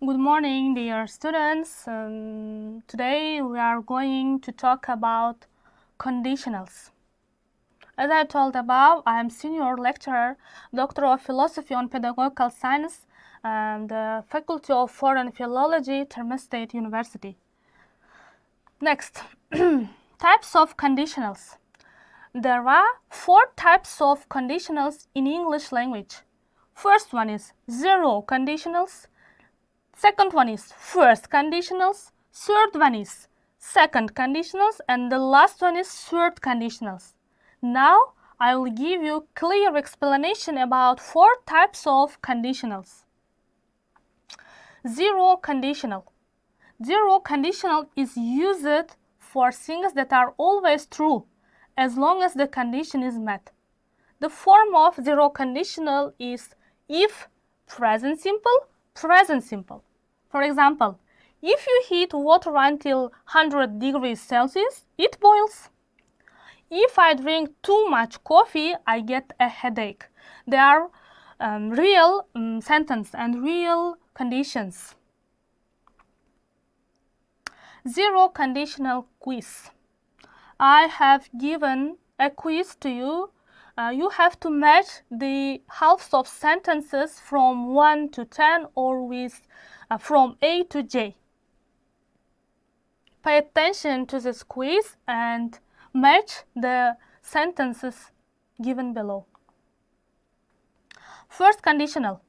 Good morning, dear students. Today we are going to talk about conditionals. As I told above, I am senior lecturer, Doctor of Philosophy on Pedagogical Science, and the Faculty of Foreign Philology, Terme State University. Next, types of conditionals. There are 4 types of conditionals in English language. First one is zero conditionals. Second one is first conditionals, third one is second conditionals, and the last one is third conditionals. Now I will give you clear explanation about 4 types of conditionals. Zero conditional. Zero conditional is used for things that are always true as long as the condition is met. The form of zero conditional is if present simple, present simple. For example, if you heat water until 100 degrees Celsius, it boils. If I drink too much coffee, I get a headache. They are real sentence and real conditions. Zero conditional quiz. I have given a quiz to you. You have to match the halves of sentences from 1 to 10 or with from A to J. Pay attention to this quiz and match the sentences given below. First conditional.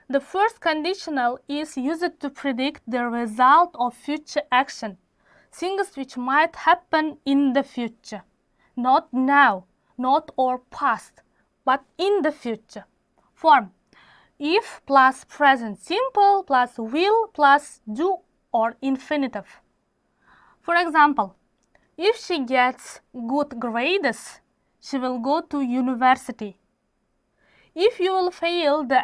The first conditional is used to predict the result of future action, things which might happen in the future, not now, not or past, but in the future. Form: if plus present simple plus will plus do or infinitive. For example, if she gets good grades, she will go to university. If you will fail the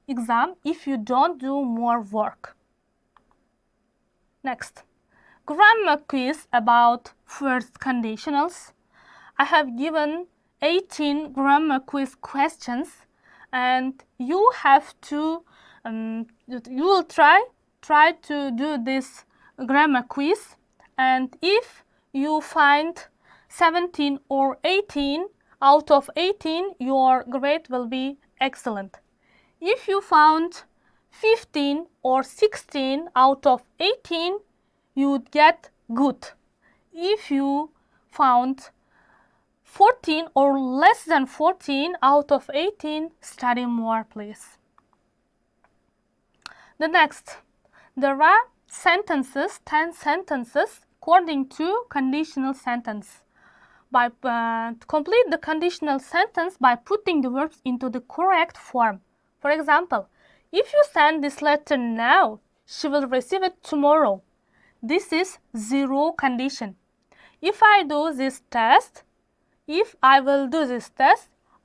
exam if you don't do more work. Next, grammar quiz about first conditionals. I have given 18 grammar quiz questions, and you have to you will try to do this grammar quiz, and if you find 17 or 18 out of 18, your grade will be excellent. If you found 15 or 16 out of 18, you would get good. If you found 14 or less than 14 out of 18, study more, please. The next, there are sentences, 10 sentences according to conditional sentence. Complete the conditional sentence by putting the verbs into the correct form. For example, if you send this letter now, she will receive it tomorrow. This is zero condition. If I do this test,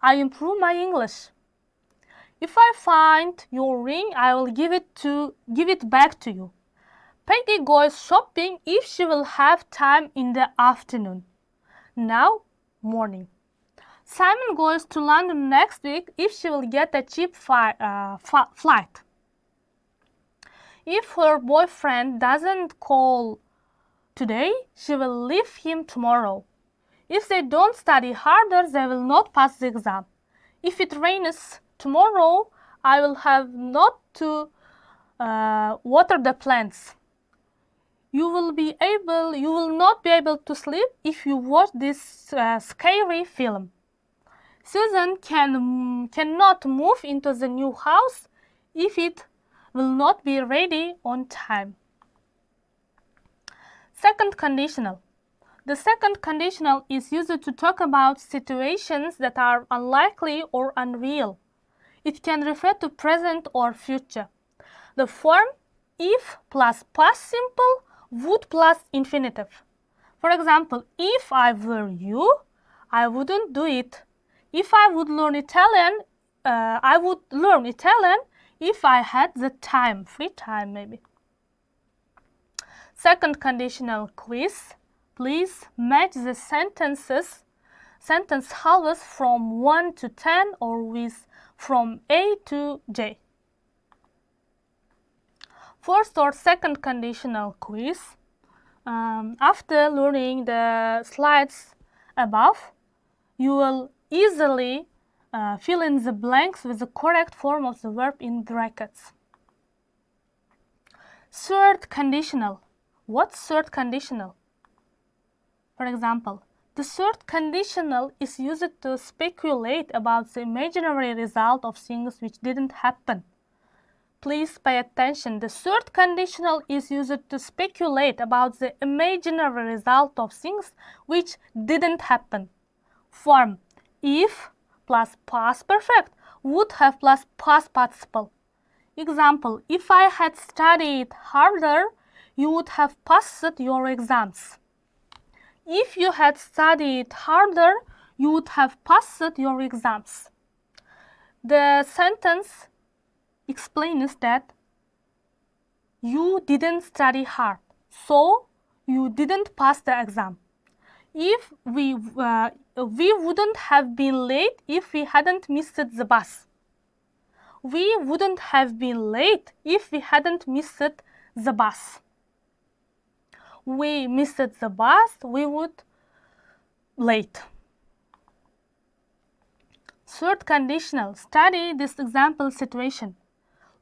I improve my English. If I find your ring, I will give it back to you. Peggy goes shopping if she will have time in the afternoon. Now, morning. Simon goes to London next week if she will get a cheap flight. If her boyfriend doesn't call today, she will leave him tomorrow. If they don't study harder, they will not pass the exam. If it rains tomorrow, I will have not to water the plants. You will not be able to sleep if you watch this scary film. Susan cannot move into the new house if it will not be ready on time. Second conditional. The second conditional is used to talk about situations that are unlikely or unreal. It can refer to present or future. The form if plus past simple, would plus infinitive. For example, if I were you, I wouldn't do it. If I would learn Italian, I would learn Italian if I had the time, free time maybe. Second conditional quiz. Please match the sentence halves from 1 to 10 or with from A to J. first or second conditional quiz. After learning the slides above, you will easily fill in the blanks with the correct form of the verb in brackets. Third conditional. What's third conditional? For example, the third conditional is used to speculate about the imaginary result of things which didn't happen. Please pay attention. The third conditional is used to speculate about the imaginary result of things which didn't happen. Form if plus past perfect, would have plus past participle. Example, if I had studied harder, you would have passed your exams. If you had studied harder, you would have passed your exams. The sentence explains that you didn't study hard, so you didn't pass the exam. If we wouldn't have been late if we hadn't missed the bus. We wouldn't have been late if we hadn't missed the bus. We missed the bus, we would late. Third conditional. Study this example situation.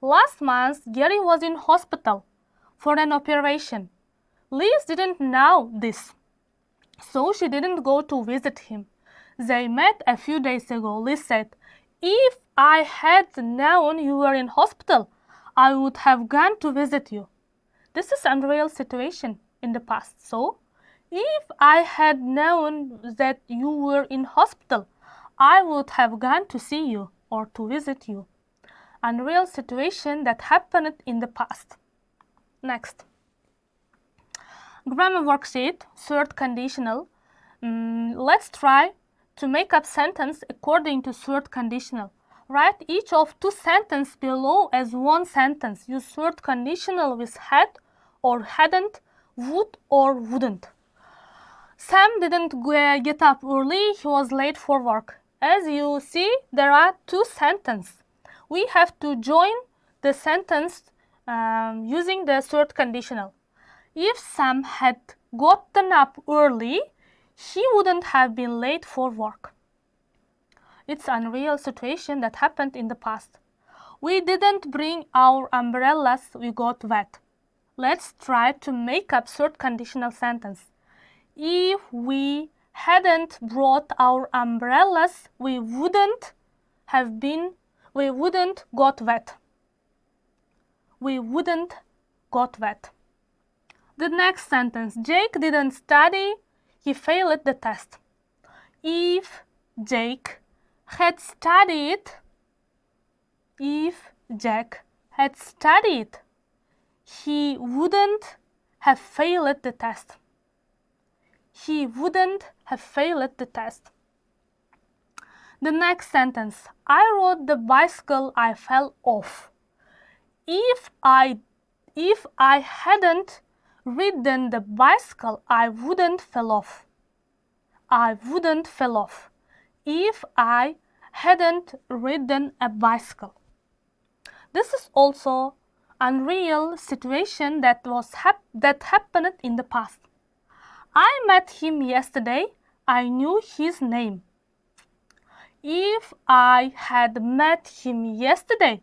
Last month, Gary was in hospital for an operation. Liz didn't know this, so she didn't go to visit him. They met a few days ago. Liz said, "If I had known you were in hospital, I would have gone to visit you." This is an unreal situation in the past. So, if I had known that you were in hospital, I would have gone to see you or to visit you. Unreal situation that happened in the past. Next. Grammar worksheet, third conditional. Let's try to make up sentence according to third conditional. Write each of two sentences below as one sentence. Use third conditional with had or hadn't, would or wouldn't. Sam didn't get up early, he was late for work. As you see, there are two sentences. We have to join the sentence using the third conditional. If Sam had gotten up early, he wouldn't have been late for work. It's an unreal situation that happened in the past. We didn't bring our umbrellas, we got wet. Let's try to make up third conditional sentence. If we hadn't brought our umbrellas, we wouldn't got wet. We wouldn't got wet. The next sentence, Jake didn't study, he failed the test. If Jake had studied, he wouldn't have failed the test. He wouldn't have failed the test. The next sentence, I rode the bicycle, I fell off. If I hadn't ridden the bicycle, I wouldn't fell off. I wouldn't fell off. If I hadn't ridden a bicycle. This is also unreal situation that happened in the past. I met him yesterday. I knew his name. If I had met him yesterday,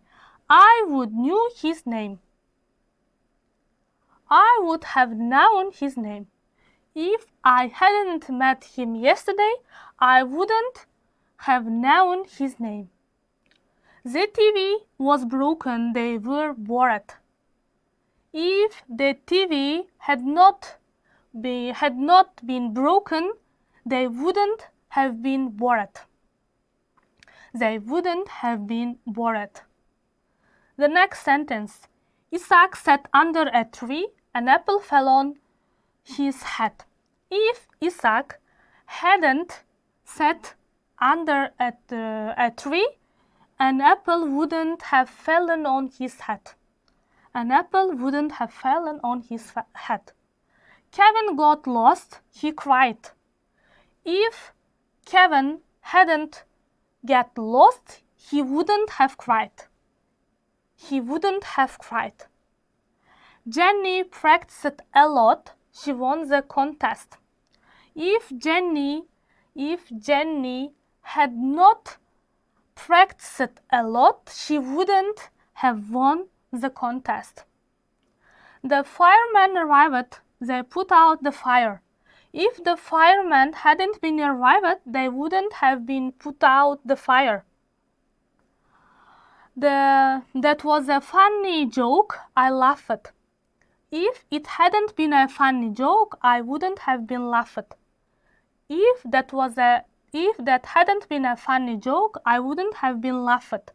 I would knew his name. I would have known his name. If I hadn't met him yesterday, I wouldn't have known his name. The TV was broken, they were bored. If the TV had not been broken, they wouldn't have been bored. They wouldn't have been bored. The next sentence, Isaac sat under a tree, an apple fell on his head. If Isaac hadn't sat under a tree, an apple wouldn't have fallen on his head. An apple wouldn't have fallen on his head. Kevin got lost, he cried. If Kevin hadn't got lost, he wouldn't have cried. He wouldn't have cried. Jenny practiced a lot, she won the contest. If Jenny had not practiced a lot, she wouldn't have won the contest. The firemen arrived, they put out the fire. If the firemen hadn't been arrived, they wouldn't have been put out the fire. That was a funny joke, I laughed. If it hadn't been a funny joke, I wouldn't have been laughed. If that hadn't been a funny joke, I wouldn't have been laughed.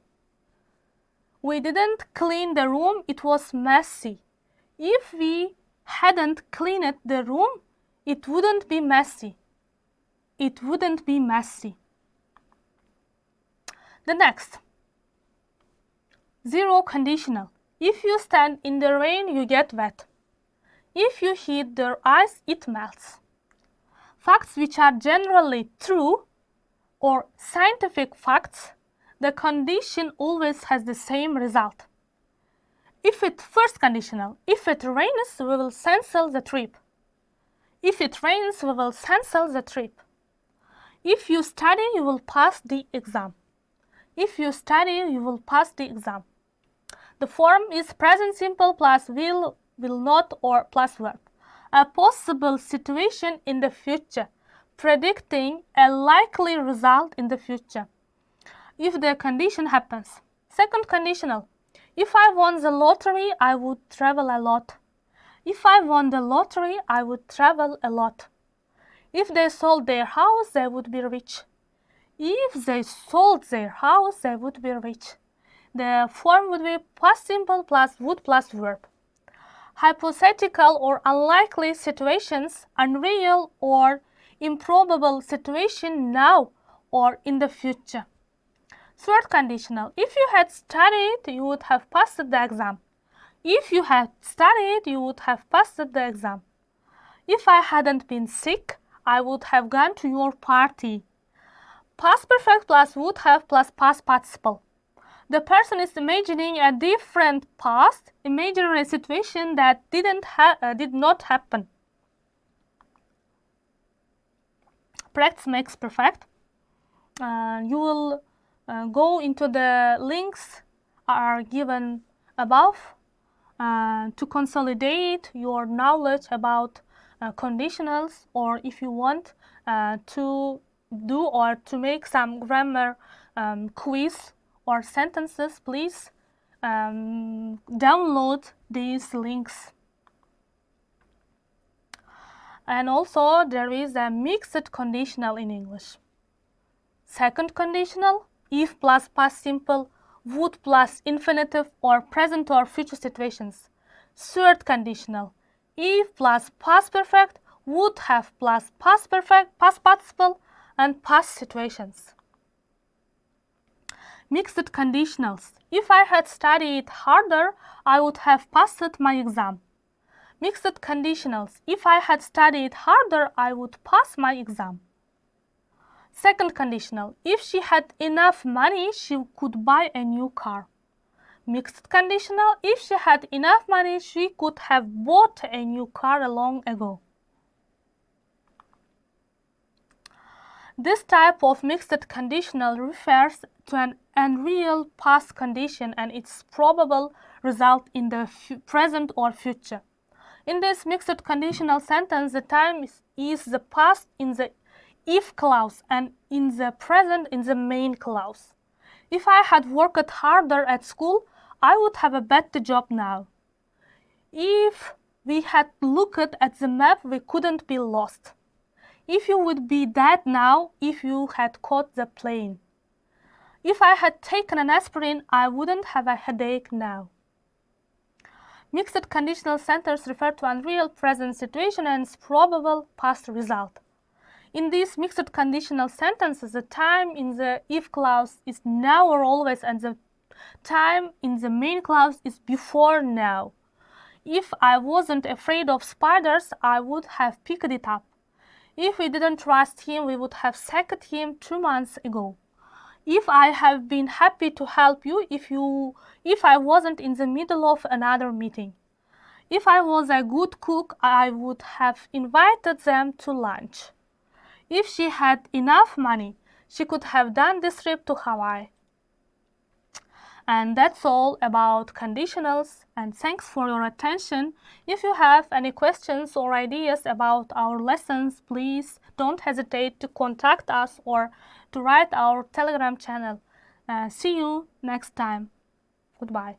We didn't clean the room, it was messy. If we hadn't cleaned the room, it wouldn't be messy. It wouldn't be messy. The next. Zero conditional. If you stand in the rain, you get wet. If you heat the ice, it melts. Facts which are generally true or scientific facts, the condition always has the same result. First conditional, if it rains, we will cancel the trip. If it rains, we will cancel the trip. If you study, you will pass the exam. If you study, you will pass the exam. The form is present simple plus will not, or plus verb. A possible situation in the future, predicting a likely result in the future, if the condition happens. Second conditional. If I won the lottery, I would travel a lot. If I won the lottery, I would travel a lot. If they sold their house, they would be rich. If they sold their house, they would be rich. The form would be past simple plus would plus verb. Hypothetical or unlikely situations, unreal or improbable situation now or in the future. Third conditional. If you had studied, you would have passed the exam. If you had studied, you would have passed the exam. If I hadn't been sick, I would have gone to your party. Past perfect plus would have plus past participle. The person is imagining a different past, imaginary situation that did not happen. Practice makes perfect. You will go into the links are given above to consolidate your knowledge about conditionals, or if you want to do or to make some grammar quiz or sentences, please download these links. And also there is a mixed conditional in English. Second conditional, if plus past simple, would plus infinitive or present or future situations. Third conditional, if plus past perfect, would have plus past perfect, past participle, and past situations. Mixed conditionals. If I had studied harder, I would have passed my exam. Mixed conditionals. If I had studied harder, I would pass my exam. Second conditional. If she had enough money, she could buy a new car. Mixed conditional. If she had enough money, she could have bought a new car long ago. This type of mixed conditional refers to an unreal past condition and its probable result in the present or future. In this mixed conditional sentence, the time is the past in the if clause and in the present in the main clause. If I had worked harder at school, I would have a better job now. If we had looked at the map, we couldn't be lost. If you would be dead now if you had caught the plane. If I had taken an aspirin, I wouldn't have a headache now. Mixed conditional sentences refer to unreal present situation and its probable past result. In these mixed conditional sentences, the time in the if clause is now or always, and the time in the main clause is before now. If I wasn't afraid of spiders, I would have picked it up. If we didn't trust him, we would have sacked him 2 months ago. If I have been happy to help you if I wasn't in the middle of another meeting. If I was a good cook, I would have invited them to lunch. If she had enough money, she could have done this trip to Hawaii. And that's all about conditionals, and thanks for your attention. If you have any questions or ideas about our lessons, please don't hesitate to contact us or to write our Telegram channel. See you next time. Goodbye.